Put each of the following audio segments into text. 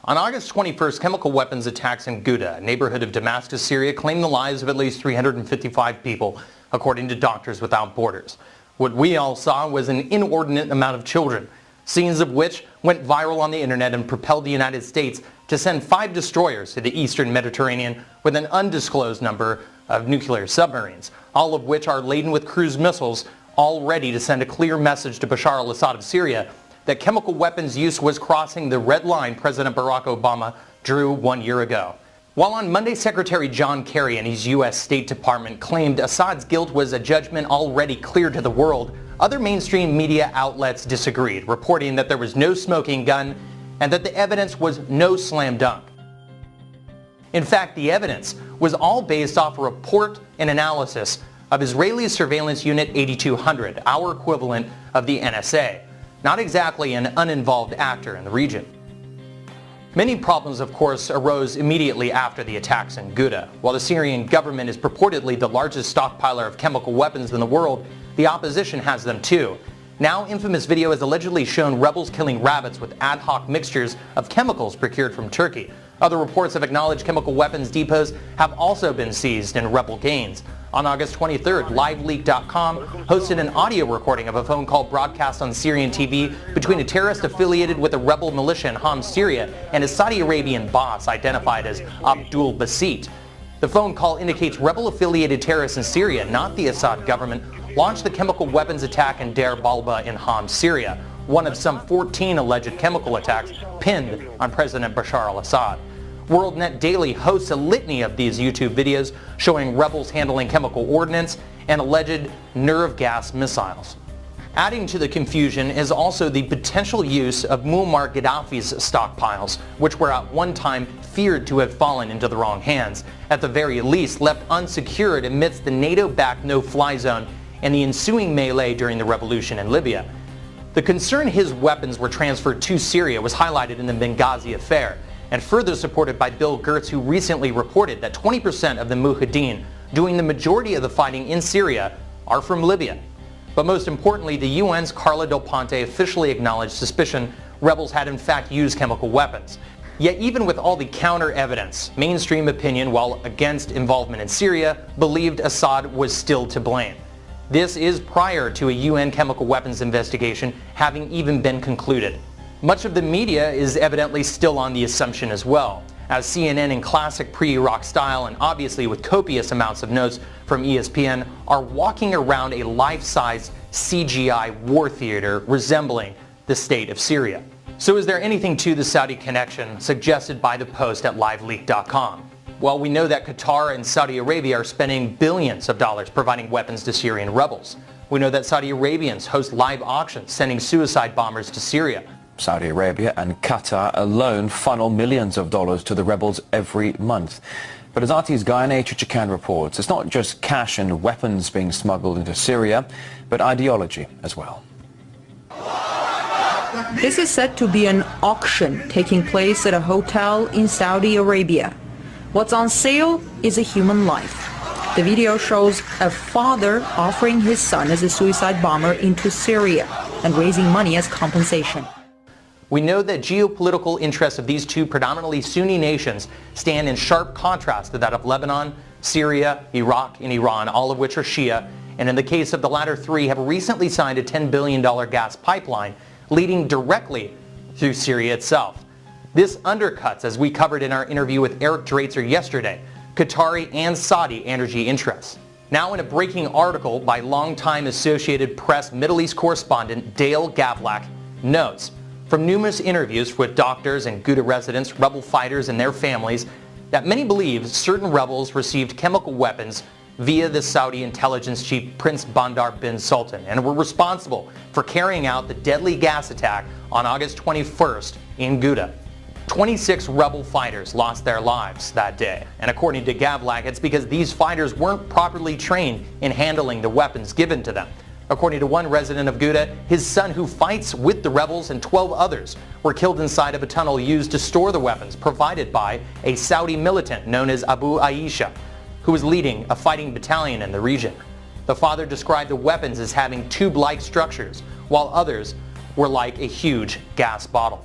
On August 21st, chemical weapons attacks in Ghouta, a neighborhood of Damascus, Syria, claimed the lives of at least 355 people, according to Doctors Without Borders. What we all saw was an inordinate amount of children, scenes of which went viral on the internet and propelled the United States to send 5 destroyers to the eastern Mediterranean with an undisclosed number of nuclear submarines, all of which are laden with cruise missiles, all ready to send a clear message to Bashar al-Assad of Syria that chemical weapons use was crossing the red line President Barack Obama drew 1 year ago. While on Monday, Secretary John Kerry and his U.S. State Department claimed Assad's guilt was a judgment already clear to the world, other mainstream media outlets disagreed, reporting that there was no smoking gun and that the evidence was no slam dunk. In fact, the evidence was all based off a report and analysis of Israeli surveillance unit 8200, our equivalent of the NSA, not exactly an uninvolved actor in the region. Many problems, of course, arose immediately after the attacks in Ghouta. While the Syrian government is purportedly the largest stockpiler of chemical weapons in the world, the opposition has them too. Now, infamous video has allegedly shown rebels killing rabbits with ad hoc mixtures of chemicals procured from Turkey. Other reports have acknowledged chemical weapons depots have also been seized in rebel gains. On August 23rd, LiveLeak.com hosted an audio recording of a phone call broadcast on Syrian TV between a terrorist affiliated with a rebel militia in Homs, Syria, and a Saudi Arabian boss identified as Abdul-Basit. The phone call indicates rebel-affiliated terrorists in Syria, not the Assad government, launched the chemical weapons attack in Deir Balba in Homs, Syria, one of some 14 alleged chemical attacks pinned on President Bashar al-Assad. WorldNet Daily hosts a litany of these YouTube videos showing rebels handling chemical ordnance and alleged nerve gas missiles. Adding to the confusion is also the potential use of Muammar Gaddafi's stockpiles, which were at one time feared to have fallen into the wrong hands, at the very least left unsecured amidst the NATO-backed no-fly zone and the ensuing melee during the revolution in Libya. The concern his weapons were transferred to Syria was highlighted in the Benghazi affair, and further supported by Bill Gertz, who recently reported that 20% of the Mujahideen doing the majority of the fighting in Syria are from Libya. But most importantly, the UN's Carla Del Ponte officially acknowledged suspicion rebels had in fact used chemical weapons. Yet even with all the counter evidence, mainstream opinion, while against involvement in Syria, believed Assad was still to blame. This is prior to a UN chemical weapons investigation having even been concluded. Much of the media is evidently still on the assumption as well, as CNN in classic pre-Iraq style and obviously with copious amounts of notes from ESPN are walking around a life-size CGI war theater resembling the state of Syria. So is there anything to the Saudi connection suggested by the Post at LiveLeak.com? Well, we know that Qatar and Saudi Arabia are spending billions of dollars providing weapons to Syrian rebels. We know that Saudi Arabians host live auctions sending suicide bombers to Syria. Saudi Arabia and Qatar alone funnel millions of dollars to the rebels every month. But as RT's Gayane Chichikan reports, it's not just cash and weapons being smuggled into Syria, but ideology as well. This is said to be an auction taking place at a hotel in Saudi Arabia. What's on sale is a human life. The video shows a father offering his son as a suicide bomber into Syria and raising money as compensation. We know that geopolitical interests of these two predominantly Sunni nations stand in sharp contrast to that of Lebanon, Syria, Iraq, and Iran, all of which are Shia, and in the case of the latter three have recently signed a $10 billion gas pipeline leading directly through Syria itself. This undercuts, as we covered in our interview with Eric Draitser yesterday, Qatari and Saudi energy interests. Now in a breaking article by longtime Associated Press Middle East correspondent Dale Gavlak notes, from numerous interviews with doctors and Ghouta residents, rebel fighters and their families, that many believe certain rebels received chemical weapons via the Saudi intelligence chief Prince Bandar bin Sultan and were responsible for carrying out the deadly gas attack on August 21st in Ghouta. 26 rebel fighters lost their lives that day, and according to Gavlak, it's because these fighters weren't properly trained in handling the weapons given to them. According to one resident of Ghouta, his son, who fights with the rebels, and 12 others were killed inside of a tunnel used to store the weapons provided by a Saudi militant known as Abu Aisha, who was leading a fighting battalion in the region. The father described the weapons as having tube-like structures, while others were like a huge gas bottle.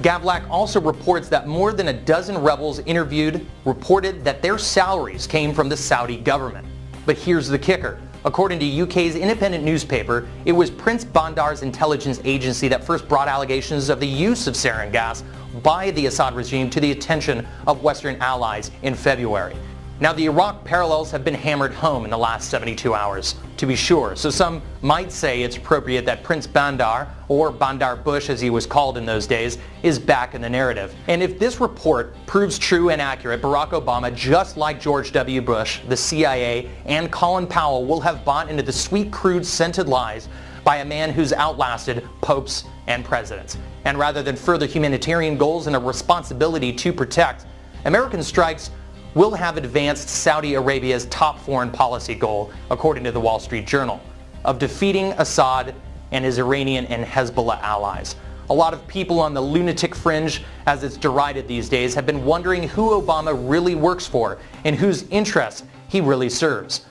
Gavlak also reports that more than a dozen rebels interviewed reported that their salaries came from the Saudi government. But here's the kicker. According to UK's independent newspaper, it was Prince Bandar's intelligence agency that first brought allegations of the use of sarin gas by the Assad regime to the attention of Western allies in February. Now, the Iraq parallels have been hammered home in the last 72 hours, to be sure, so some might say it's appropriate that Prince Bandar, or Bandar Bush as he was called in those days, is back in the narrative. And if this report proves true and accurate, Barack Obama, just like George W. Bush, the CIA, and Colin Powell will have bought into the sweet, crude, scented lies by a man who's outlasted popes and presidents. And rather than further humanitarian goals and a responsibility to protect, American strikes will have advanced Saudi Arabia's top foreign policy goal, according to the Wall Street Journal, of defeating Assad and his Iranian and Hezbollah allies. A lot of people on the lunatic fringe, as it's derided these days, have been wondering who Obama really works for and whose interests he really serves.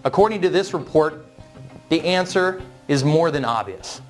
According to this report, the answer is more than obvious.